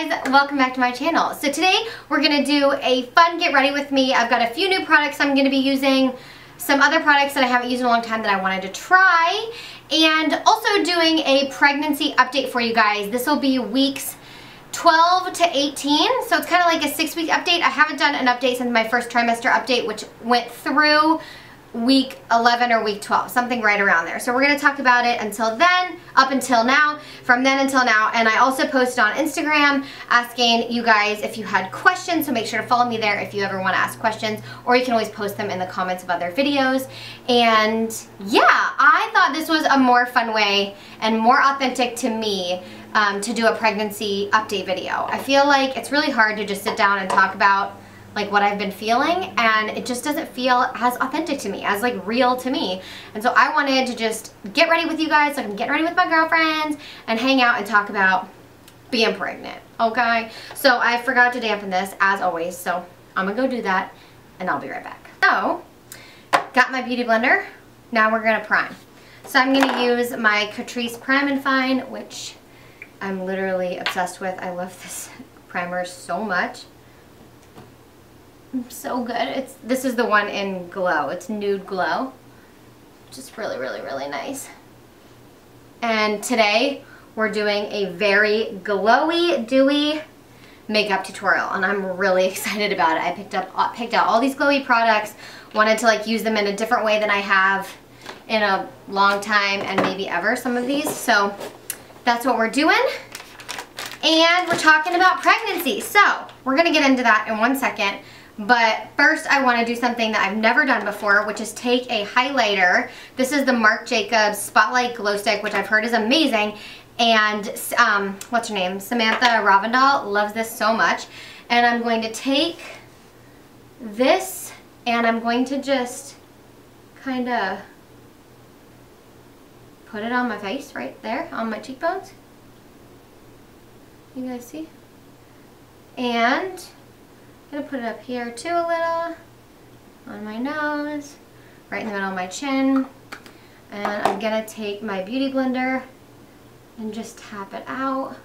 guys, welcome back to my channel. So today we're gonna do a fun get ready with me. I've got a few new products I'm gonna be using, some other products that I haven't used in a long time that I wanted to try, and also doing a pregnancy update for you guys. This will be weeks 12 to 18, so it's kind of like a 6-week update. I haven't done an update since my first trimester update, which went through week 11 or week 12, something right around there. So we're going to talk about it until then, up until now, from then until now. And I also posted on Instagram asking you guys if you had questions, so make sure to follow me there if you ever want to ask questions, or you can always post them in the comments of other videos. And yeah, I thought this was a more fun way and more authentic to me to do a pregnancy update video. I feel like it's really hard to just sit down and talk about like what I've been feeling, and it just doesn't feel as authentic to me, as like real to me. And so I wanted to just get ready with you guys, so I can get ready with my girlfriends and hang out and talk about being pregnant, okay? So I forgot to dampen this as always, so I'm gonna go do that and I'll be right back. So, got my beauty blender, now we're gonna prime. So I'm gonna use my Catrice Prime and Fine, which I'm literally obsessed with. I love this primer so much. So good. This is the one in Glow. It's Nude Glow. Just really, really, really nice. And today we're doing a very glowy, dewy makeup tutorial, and I'm really excited about it. I picked out all these glowy products, wanted to like use them in a different way than I have in a long time and maybe ever, some of these. So that's what we're doing. And we're talking about pregnancy. So we're gonna get into that in 1 second. But first I want to do something that I've never done before, which is take a highlighter. This is the Marc Jacobs Spotlight Glow Stick, which I've heard is amazing. And what's her name? Samantha Ravindal loves this so much. And I'm going to take this and I'm going to just kind of put it on my face right there, on my cheekbones. You guys see? And I'm going to put it up here too a little, on my nose, right in the middle of my chin. And I'm going to take my beauty blender and just tap it out.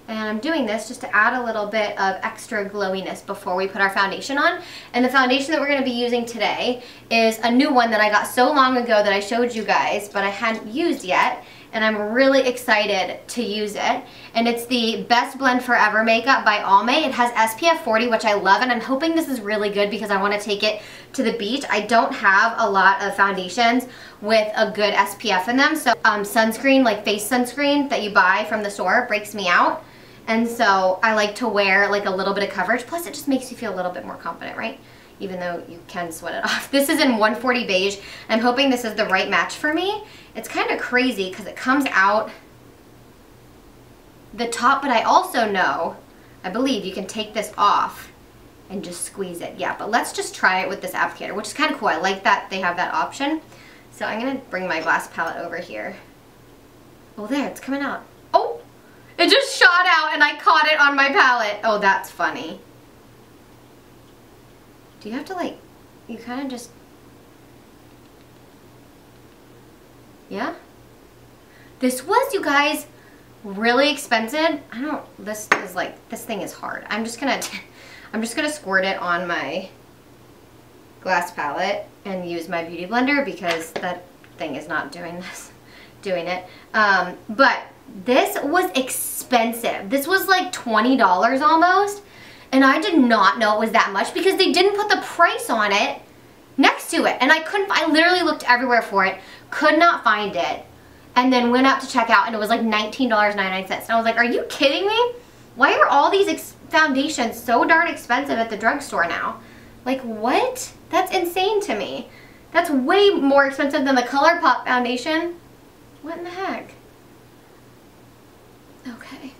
And I'm doing this just to add a little bit of extra glowiness before we put our foundation on. And the foundation that we're going to be using today is a new one that I got so long ago that I showed you guys, but I hadn't used yet. And I'm really excited to use it. And it's the Best Blend Forever Makeup by Almay. It has SPF 40, which I love, and I'm hoping this is really good because I want to take it to the beach. I don't have a lot of foundations with a good SPF in them, so sunscreen, like face sunscreen that you buy from the store, breaks me out. And so I like to wear like a little bit of coverage, plus it just makes you feel a little bit more confident, right? Even though you can sweat it off. This is in 140 beige. I'm hoping this is the right match for me. It's kind of crazy because it comes out the top, but I also know, I believe you can take this off and just squeeze it. Yeah, but let's just try it with this applicator, which is kind of cool. I like that they have that option. So I'm going to bring my glass palette over here. Oh, there, it's coming out. Oh, it just shot out and I caught it on my palette. Oh, that's funny. Do you have to like, you kind of just, yeah? This was, you guys, really expensive. This thing is hard. I'm just gonna squirt it on my glass palette and use my beauty blender because that thing is not doing it. But this was expensive. This was like $20 almost. And I did not know it was that much because they didn't put the price on it next to it. And I literally looked everywhere for it, could not find it, and then went out to check out and it was like $19.99. And I was like, are you kidding me? Why are all these foundations so darn expensive at the drugstore now? Like what? That's insane to me. That's way more expensive than the ColourPop foundation. What in the heck? Okay.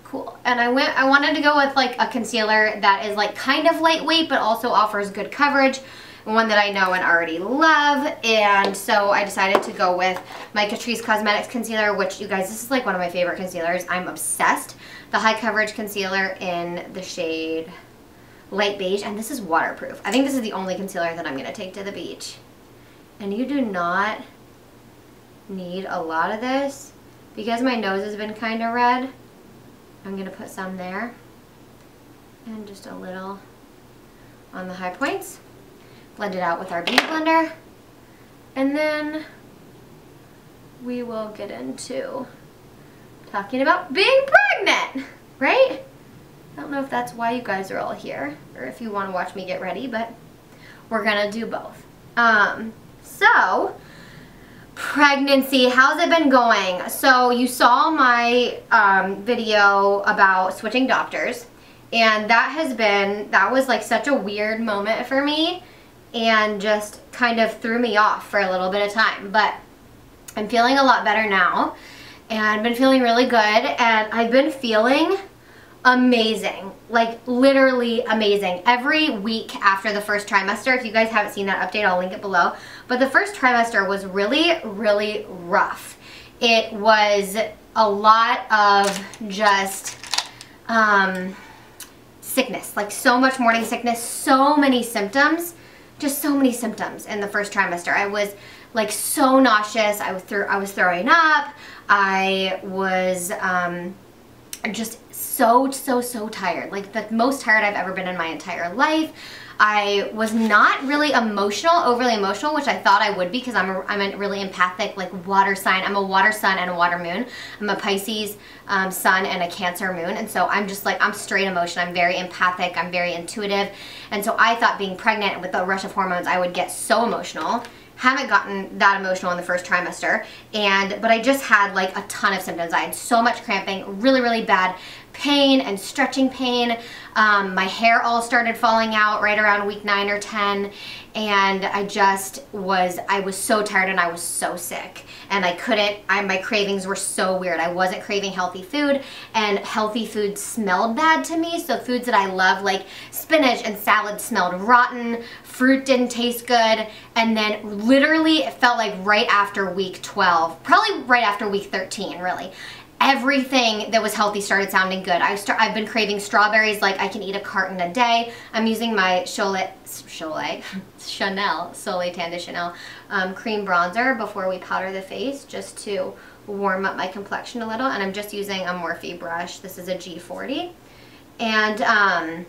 Cool. And I wanted to go with like a concealer that is like kind of lightweight but also offers good coverage, one that I know and already love. And so I decided to go with my Catrice Cosmetics concealer, which, you guys, this is like one of my favorite concealers. I'm obsessed. The high coverage concealer in the shade Light Beige, and this is waterproof. I think this is the only concealer that I'm going to take to the beach. And you do not need a lot of this Because my nose has been kind of red, I'm going to put some there. And just a little on the high points. Blend it out with our beauty blender. And then we will get into talking about being pregnant, right? I don't know if that's why you guys are all here, or if you want to watch me get ready, but we're gonna do both. So, pregnancy, how's it been going? So you saw my video about switching doctors, and that was like such a weird moment for me, and just kind of threw me off for a little bit of time, but I'm feeling a lot better now, and I've been feeling really good, and I've been feeling amazing, like literally amazing. Every week after the first trimester, if you guys haven't seen that update, I'll link it below, but the first trimester was really, really rough. It was a lot of just sickness, like so much morning sickness, so many symptoms, just so many symptoms in the first trimester. I was like so nauseous, I was throwing up, I was just so tired, like the most tired I've ever been in my entire life. I was not really overly emotional, which I thought I would be because I'm a really empathic, like water sign. I'm a water sun and a water moon. I'm a Pisces sun and a Cancer moon, and so I'm just like, I'm straight emotion. I'm very empathic, I'm very intuitive, and so I thought being pregnant with the rush of hormones I would get so emotional. Haven't gotten that emotional in the first trimester, but I just had like a ton of symptoms. I had so much cramping, really, really bad pain and stretching pain. My hair all started falling out right around week 9 or 10, and I was so tired and I was so sick, and my cravings were so weird. I wasn't craving healthy food, and healthy food smelled bad to me, so foods that I love like spinach and salad smelled rotten, fruit didn't taste good, and then literally it felt like right after week 12, probably right after week 13 really, everything that was healthy started sounding good. I've been craving strawberries, like I can eat a carton a day. I'm using my Chanel Soleil Tan de Chanel cream bronzer before we powder the face, just to warm up my complexion a little, and I'm just using a Morphe brush. This is a G40, and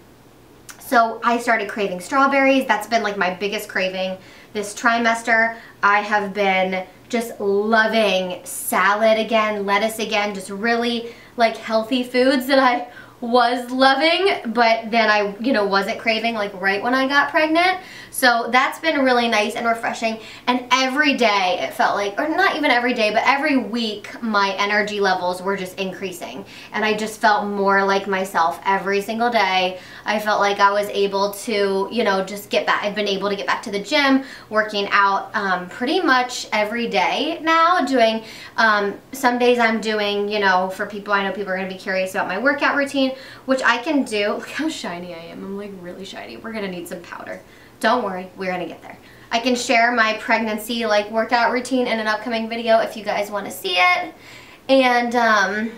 so I started craving strawberries. That's been like my biggest craving this trimester. I have been just loving salad again, lettuce again, just really like healthy foods that I was loving, but then I, wasn't craving like right when I got pregnant. So that's been really nice and refreshing. And every day it felt like, or not even every day, but every week my energy levels were just increasing. And I just felt more like myself every single day. I felt like I was able to, just get back. I've been able to get back to the gym, working out pretty much every day now, doing, some days I'm doing, for people, I know people are going to be curious about my workout routine, which I can do. Look how shiny I am. I'm like really shiny. We're going to need some powder. Don't worry, we're going to get there. I can share my pregnancy like workout routine in an upcoming video if you guys want to see it. And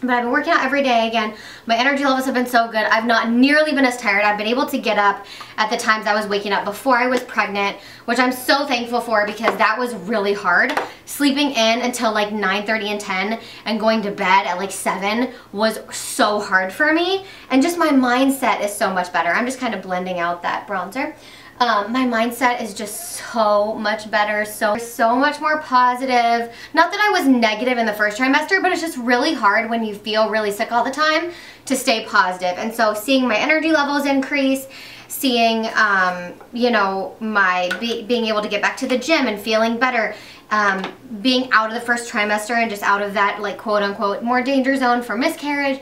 but I've been working out every day again. My energy levels have been so good. I've not nearly been as tired. I've been able to get up at the times I was waking up before I was pregnant, which I'm so thankful for, because that was really hard. Sleeping in until like 9:30 and 10 and going to bed at like 7 was so hard for me. And just my mindset is so much better. I'm just kind of blending out that bronzer. My mindset is just so much better, so much more positive. Not that I was negative in the first trimester, but it's just really hard when you feel really sick all the time to stay positive. And so seeing my energy levels increase, seeing, being able to get back to the gym and feeling better, being out of the first trimester and just out of that, like, quote unquote, more danger zone for miscarriage,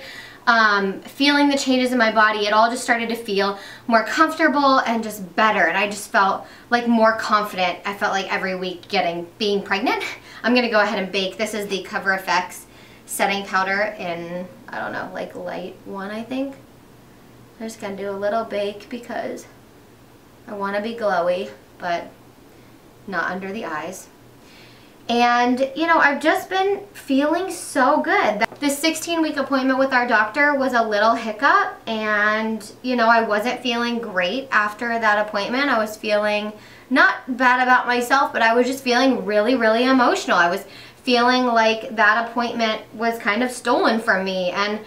feeling the changes in my body, it all just started to feel more comfortable and just better, and I just felt like more confident. I felt like every week being pregnant. I'm gonna go ahead and bake. This is the Cover FX setting powder in, I don't know, like light 1, I think. I'm just gonna do a little bake because I want to be glowy, but not under the eyes. And, I've just been feeling so good. The 16-week appointment with our doctor was a little hiccup, and, I wasn't feeling great after that appointment. I was feeling not bad about myself, but I was just feeling really, really emotional. I was feeling like that appointment was kind of stolen from me. And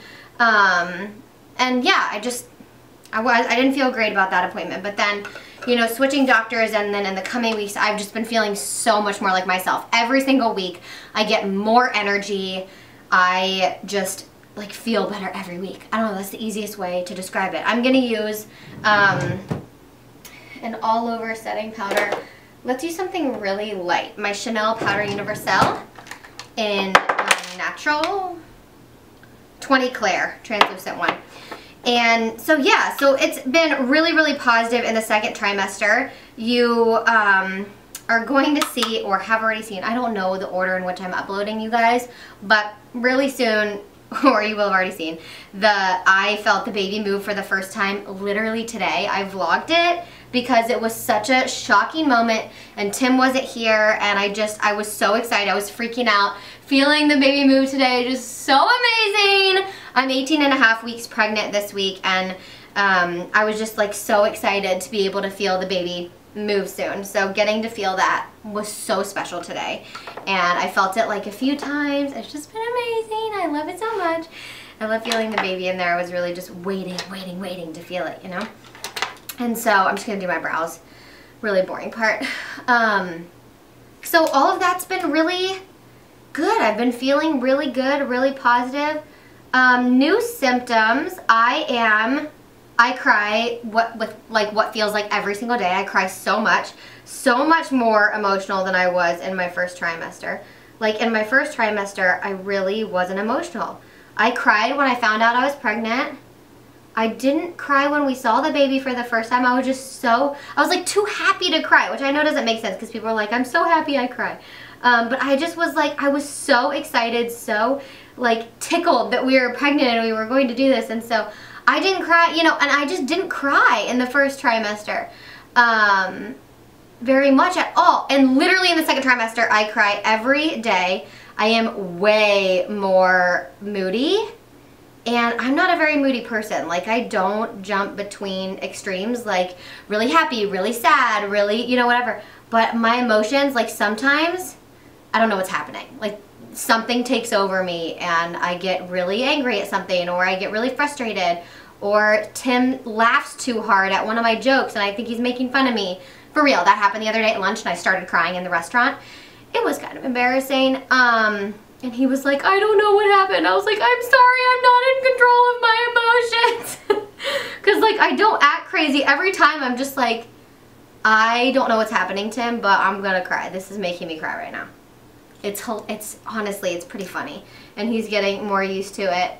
yeah, I didn't feel great about that appointment. But then, you know, switching doctors, and then in the coming weeks, I've just been feeling so much more like myself. Every single week, I get more energy. I just like feel better every week. I don't know, that's the easiest way to describe it. I'm gonna use an all-over setting powder. Let's use something really light. My Chanel Powder Universelle in Natural 20 Clair, translucent one. And so yeah, so it's been really, really positive in the second trimester. You are going to see, or have already seen, I don't know the order in which I'm uploading, you guys, but really soon, or you will have already seen, I felt the baby move for the first time literally today. I vlogged it because it was such a shocking moment, and Tim wasn't here, and I was so excited. I was freaking out, feeling the baby move today, just so amazing. I'm 18.5 weeks pregnant this week, and I was just like so excited to be able to feel the baby move soon. So getting to feel that was so special today, and I felt it like a few times. It's just been amazing. I love it so much. I love feeling the baby in there. I was really just waiting to feel it, you know? And so I'm just gonna do my brows. Really boring part. So all of that's been really good. I've been feeling really good, really positive. New symptoms. I cry with what feels like every single day. I cry so much more emotional than I was in my first trimester. Like in my first trimester, I really wasn't emotional. I cried when I found out I was pregnant. I didn't cry when we saw the baby for the first time. I was like too happy to cry, which I know doesn't make sense because people are like, I'm so happy I cry. But I just was like, I was so excited, so like tickled that we were pregnant and we were going to do this. And so I didn't cry, you know, and I just didn't cry in the first trimester very much at all. And literally in the second trimester, I cry every day. I am way more moody. And I'm not a very moody person. Like, I don't jump between extremes, like really happy, really sad, really, you know, whatever. But my emotions, like sometimes, I don't know what's happening. Like something takes over me and I get really angry at something, or I get really frustrated, or Tim laughs too hard at one of my jokes and I think he's making fun of me. For real, that happened the other day at lunch and I started crying in the restaurant. It was kind of embarrassing. And he was like, I don't know what happened. I was like, I'm sorry, I'm not in control of my emotions. Because like, I don't act crazy. Every time I'm just like, I don't know what's happening, Tim, but I'm gonna cry. This is making me cry right now. It's honestly, it's pretty funny. And he's getting more used to it.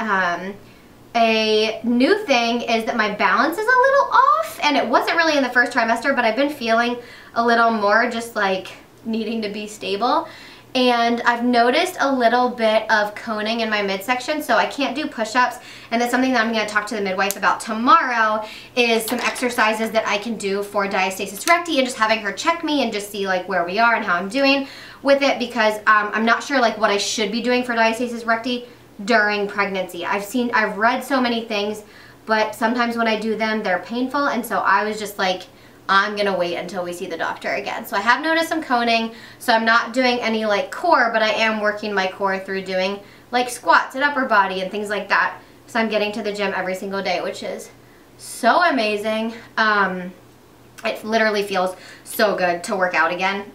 A new thing is that my balance is a little off. And it wasn't really in the first trimester, but I've been feeling a little more just like needing to be stable. And I've noticed a little bit of coning in my midsection, so I can't do push-ups. And that's something that I'm going to talk to the midwife about tomorrow, is some exercises that I can do for diastasis recti, and just having her check me and just see like where we are and how I'm doing with it, because I'm not sure like what I should be doing for diastasis recti during pregnancy. I've read so many things, but sometimes when I do them, they're painful, and so I was just like, I'm gonna wait until we see the doctor again. So I have noticed some coning, so I'm not doing any like core, but I am working my core through doing like squats and upper body and things like that. So I'm getting to the gym every single day, which is so amazing. It literally feels so good to work out again.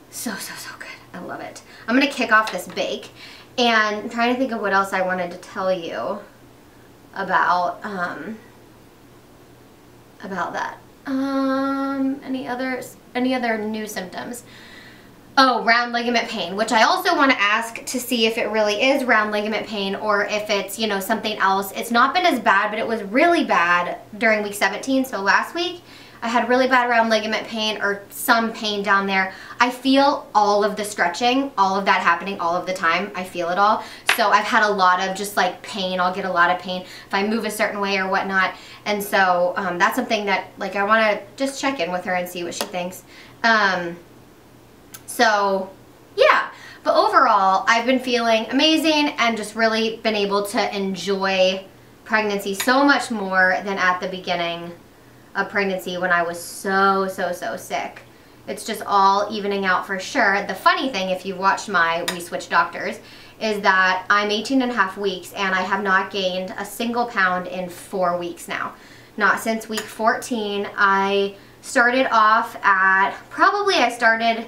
So good. I love it. I'm gonna kick off this bake, and I'm trying to think of what else I wanted to tell you about that. Any other new symptoms? Oh, round ligament pain, which I also want to ask to see if it really is round ligament pain or if it's, you know, something else. It's not been as bad, but it was really bad during week 17. So last week I had really bad round ligament pain, or some pain down there. I feel all of the stretching, all of that happening all of the time. I feel it all. So I've had a lot of just like pain. I'll get a lot of pain if I move a certain way or whatnot. And so that's something that like I want to just check in with her and see what she thinks. So yeah, but overall I've been feeling amazing and just really been able to enjoy pregnancy so much more than at the beginning of pregnancy when I was so sick. It's just all evening out for sure. The funny thing, if you've watched my We Switch Doctors, is that I'm 18.5 weeks and I have not gained a single pound in 4 weeks now. Not since week 14. I started off at, I started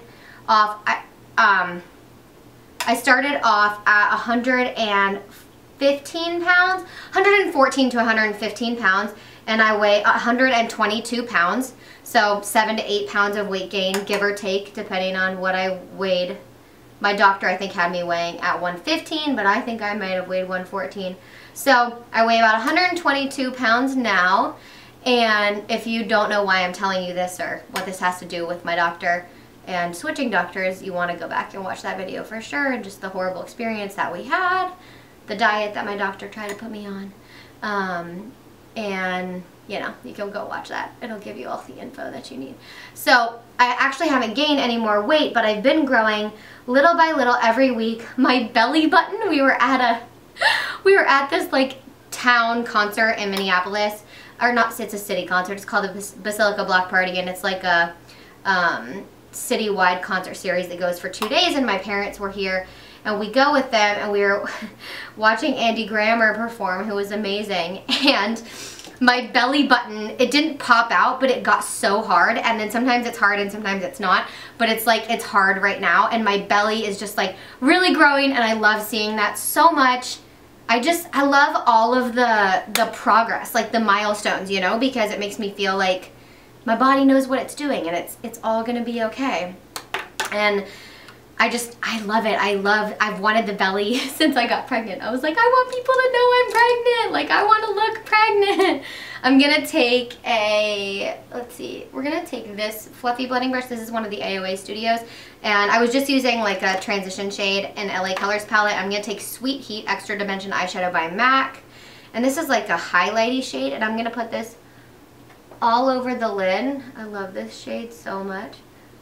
off at 115 pounds, 114 to 115 pounds, and I weigh 122 pounds. So 7 to 8 pounds of weight gain, give or take, depending on what I weighed. My doctor, I think, had me weighing at 115, but I think I might have weighed 114. So I weigh about 122 pounds now. And if you don't know why I'm telling you this or what this has to do with my doctor and switching doctors, you want to go back and watch that video for sure, and just the horrible experience that we had, the diet that my doctor tried to put me on. And you know, you can go watch that. It'll give you all the info that you need. So I actually haven't gained any more weight, but I've been growing little by little every week. My belly button, we were at this like town concert in Minneapolis, or not, it's a city concert. It's called the Basilica Block Party, and it's like a citywide concert series that goes for 2 days, and my parents were here, and we go with them, and we were watching Andy Grammer perform, who was amazing, and my belly button, it didn't pop out, but it got so hard, and then sometimes it's hard and sometimes it's not, but it's like it's hard right now, and my belly is just like really growing, and I love seeing that so much. I love all of the progress, like the milestones, you know, because it makes me feel like my body knows what it's doing, and it's all gonna be okay. And I love it. I've wanted the belly since I got pregnant. I was like, I want people to know I'm pregnant. Like, I want to look pregnant. I'm going to take we're going to take this fluffy blending brush. This is one of the AOA Studios. And I was just using like a transition shade in LA Colors palette. I'm going to take Sweet Heat Extra Dimension Eyeshadow by MAC. And this is like a highlighty shade. And I'm going to put this all over the lid. I love this shade so much.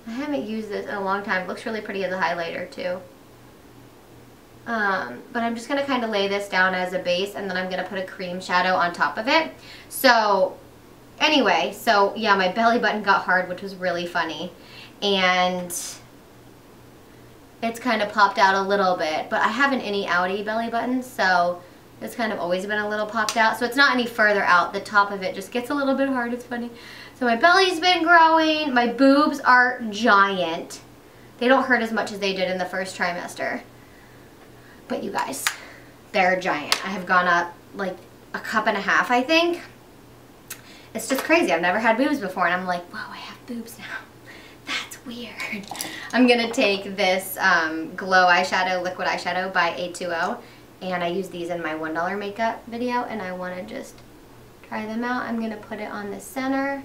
I haven't used this in a long time. It looks really pretty as a highlighter too. But I'm just going to kind of lay this down as a base, and then I'm going to put a cream shadow on top of it. So anyway, so yeah, my belly button got hard, which was really funny. And it's kind of popped out a little bit, but I have an innie-outie belly button, so it's kind of always been a little popped out. So it's not any further out. The top of it just gets a little bit hard. It's funny. So my belly's been growing. My boobs are giant. They don't hurt as much as they did in the first trimester. But you guys, they're giant. I have gone up like a cup and a half, I think. It's just crazy. I've never had boobs before, and I'm like, whoa, I have boobs now. That's weird. I'm going to take this Glow eyeshadow, liquid eyeshadow by A2O, and I use these in my $1 makeup video, and I want to just try them out. I'm going to put it on the center.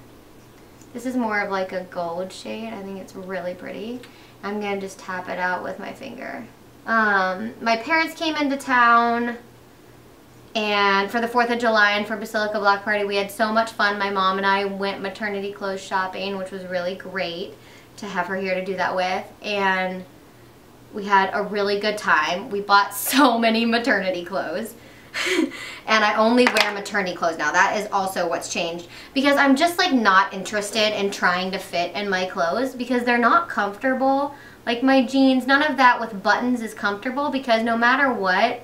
This is more of like a gold shade. I think it's really pretty. I'm going to just tap it out with my finger. My parents came into town, and for the 4th of July and for Basilica Block Party, we had so much fun. My mom and I went maternity clothes shopping, which was really great to have her here to do that with. And we had a really good time. We bought so many maternity clothes. And I only wear maternity clothes now. That is also what's changed, because I'm just like not interested in trying to fit in my clothes because they're not comfortable. Like my jeans, none of that with buttons is comfortable, because no matter what,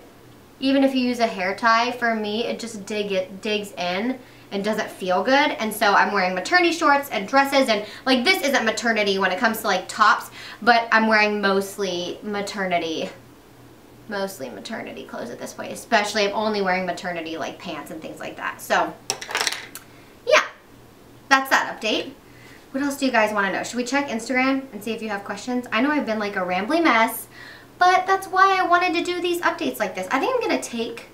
even if you use a hair tie, for me it just digs in and doesn't feel good. And so I'm wearing maternity shorts and dresses, and like this isn't maternity when it comes to like tops, but I'm wearing mostly maternity clothes at this point. Especially I'm only wearing maternity like pants and things like that. So yeah, that's that update. What else do you guys want to know? Should we check Instagram and see if you have questions? I know I've been like a rambly mess, but that's why I wanted to do these updates like this. I think I'm going to take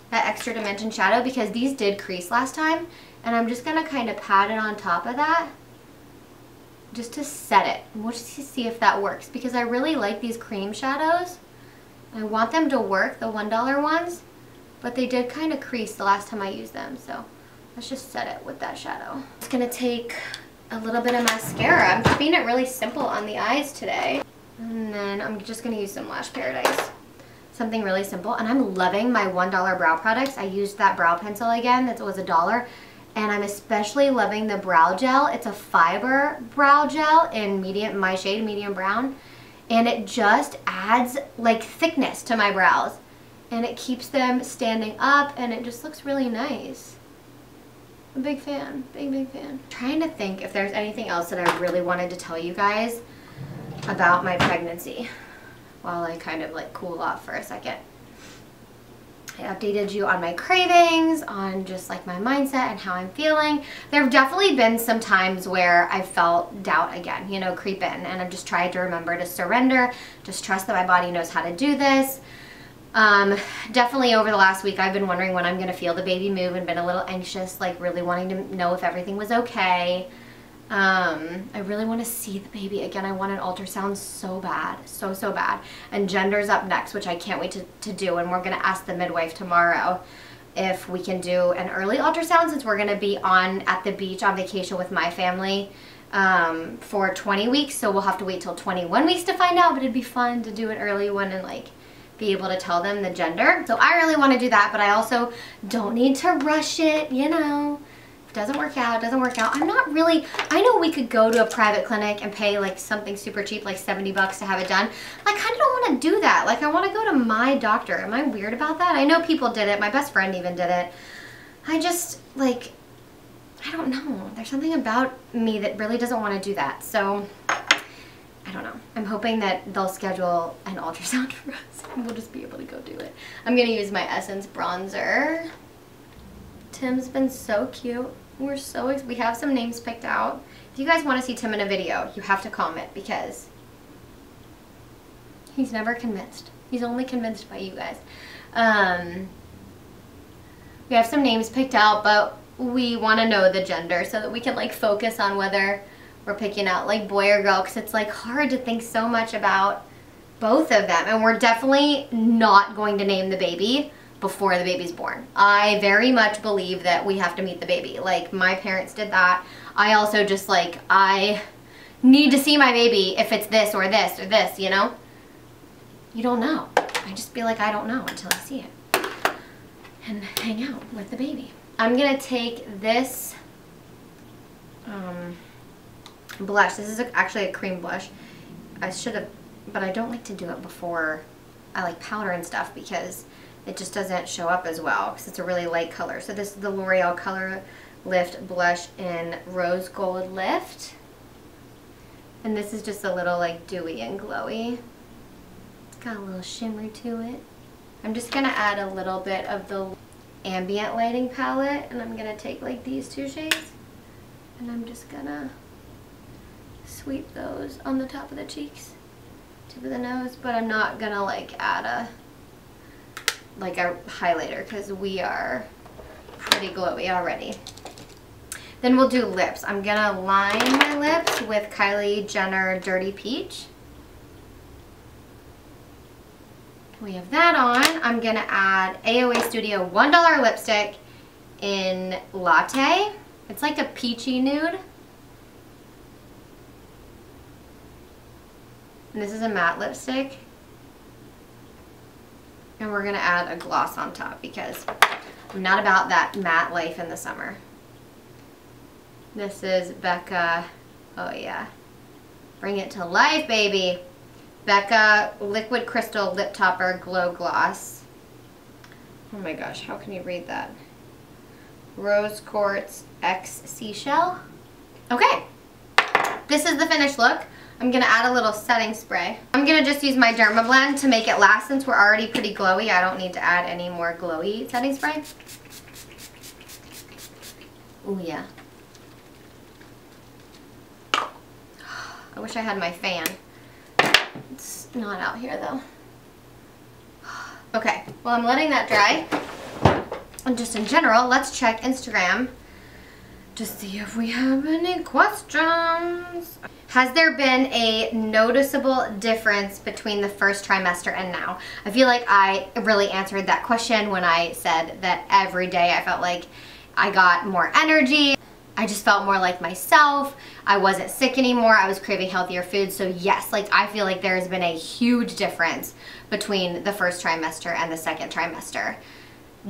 that Extra Dimension shadow because these did crease last time, and I'm just going to kind of pat it on top of that just to set it. And we'll just see if that works, because I really like these cream shadows. I want them to work, the $1 ones, but they did kind of crease the last time I used them, so let's just set it with that shadow. I'm just going to take a little bit of mascara. I'm keeping it really simple on the eyes today. And then I'm just going to use some Lash Paradise. Something really simple. And I'm loving my $1 brow products. I used that brow pencil again. That was $1. And I'm especially loving the brow gel. It's a fiber brow gel in medium, my shade, medium brown. And it just adds like thickness to my brows. And it keeps them standing up and it just looks really nice. I'm a big fan, big fan. Trying to think if there's anything else that I really wanted to tell you guys about my pregnancy while I kind of like cool off for a second. I updated you on my cravings, on just like my mindset and how I'm feeling. There have definitely been some times where I felt doubt again, you know, creep in, and I've just tried to remember to surrender, just trust that my body knows how to do this. Definitely over the last week I've been wondering when I'm gonna feel the baby move and been a little anxious, like really wanting to know if everything was okay. I really want to see the baby again. I want an ultrasound so bad, so bad. And gender's up next, which I can't wait to do, and we're going to ask the midwife tomorrow if we can do an early ultrasound, since we're going to be at the beach on vacation with my family for 20 weeks, so we'll have to wait till 21 weeks to find out, but it'd be fun to do an early one and like be able to tell them the gender. So I really want to do that, but I also don't need to rush it, you know. Doesn't work out, doesn't work out. I'm not really, I know we could go to a private clinic and pay like something super cheap, like 70 bucks to have it done. I kind of don't want to do that. Like I want to go to my doctor. Am I weird about that? I know people did it. My best friend even did it. I just like, I don't know. There's something about me that really doesn't want to do that. So I don't know. I'm hoping that they'll schedule an ultrasound for us and we'll just be able to go do it. I'm going to use my Essence bronzer. Tim's been so cute. We have some names picked out. If you guys want to see Tim in a video, you have to comment because he's never convinced. He's only convinced by you guys. We have some names picked out, but we want to know the gender so that we can like focus on whether we're picking out like boy or girl, because it's like hard to think so much about both of them. And we're definitely not going to name the baby before the baby's born. I very much believe that we have to meet the baby. Like my parents did that. I also just like, I need to see my baby if it's this or this or this, you know? You don't know. I just feel like I don't know until I see it and hang out with the baby. I'm gonna take this blush. This is actually a cream blush. I should have, but I don't like to do it before I like powder and stuff because it just doesn't show up as well because it's a really light color. So this is the L'Oreal Color Lift Blush in Rose Gold Lift. And this is just a little like dewy and glowy. It's got a little shimmer to it. I'm just gonna add a little bit of the ambient lighting palette, and I'm gonna take like these two shades and I'm just gonna sweep those on the top of the cheeks, tip of the nose, but I'm not gonna like add a highlighter because we are pretty glowy already. Then we'll do lips. I'm gonna line my lips with Kylie Jenner Dirty Peach. We have that on. I'm gonna add AOA Studio $1 lipstick in Latte. It's like a peachy nude. And this is a matte lipstick. And we're gonna add a gloss on top because I'm not about that matte life in the summer. This is Becca, oh yeah, bring it to life, baby. Becca Liquid Crystal Lip Topper Glow Gloss. Oh my gosh, how can you read that? Rose Quartz X Seashell. Okay, this is the finished look. I'm gonna add a little setting spray. I'm gonna just use my Dermablend to make it last since we're already pretty glowy. I don't need to add any more glowy setting spray. Oh yeah. I wish I had my fan. It's not out here though. Okay, well I'm letting that dry. And just in general, let's check Instagram to see if we have any questions. Has there been a noticeable difference between the first trimester and now? I feel like I really answered that question when I said that every day I felt like I got more energy. I just felt more like myself. I wasn't sick anymore. I was craving healthier food. So yes, like I feel like there has been a huge difference between the first trimester and the second trimester.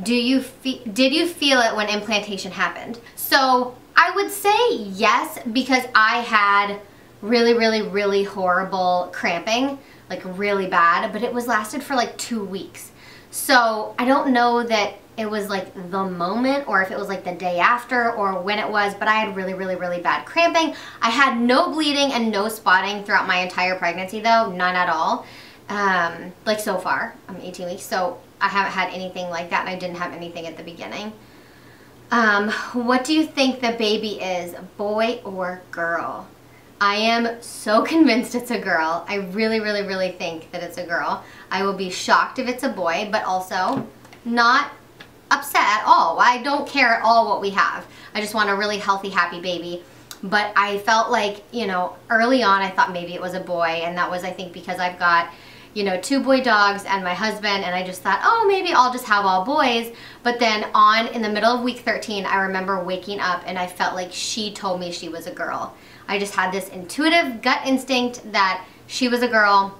did you feel it when implantation happened? So I would say yes, because I had really horrible cramping, like really bad, but it was lasted for like 2 weeks. So I don't know that it was like the moment or if it was like the day after or when it was, but I had really bad cramping. I had no bleeding and no spotting throughout my entire pregnancy though, none at all. Like so far, I'm 18 weeks, so I haven't had anything like that, and I didn't have anything at the beginning. What do you think the baby is, boy or girl? I am so convinced it's a girl. I really think that it's a girl. I will be shocked if it's a boy, but also not upset at all. I don't care at all what we have. I just want a really healthy, happy baby. But I felt like, you know, early on I thought maybe it was a boy, and that was, I think, because I've got, you know, 2 boy dogs and my husband, and I just thought, oh, maybe I'll just have all boys. But then in the middle of week 13, I remember waking up and I felt like she told me she was a girl. I just had this intuitive gut instinct that she was a girl,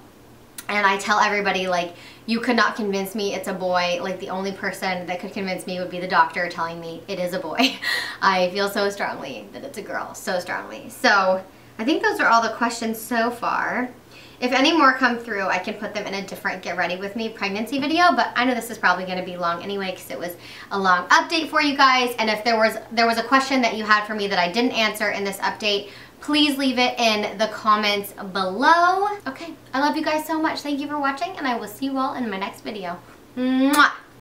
and I tell everybody, like, you could not convince me it's a boy. Like, the only person that could convince me would be the doctor telling me it is a boy. I feel so strongly that it's a girl, so strongly. So I think those are all the questions so far. If any more come through, I can put them in a different Get Ready With Me pregnancy video, but I know this is probably going to be long anyway because it was a long update for you guys. And if there was a question that you had for me that I didn't answer in this update, please leave it in the comments below. Okay, I love you guys so much. Thank you for watching, and I will see you all in my next video. Mwah!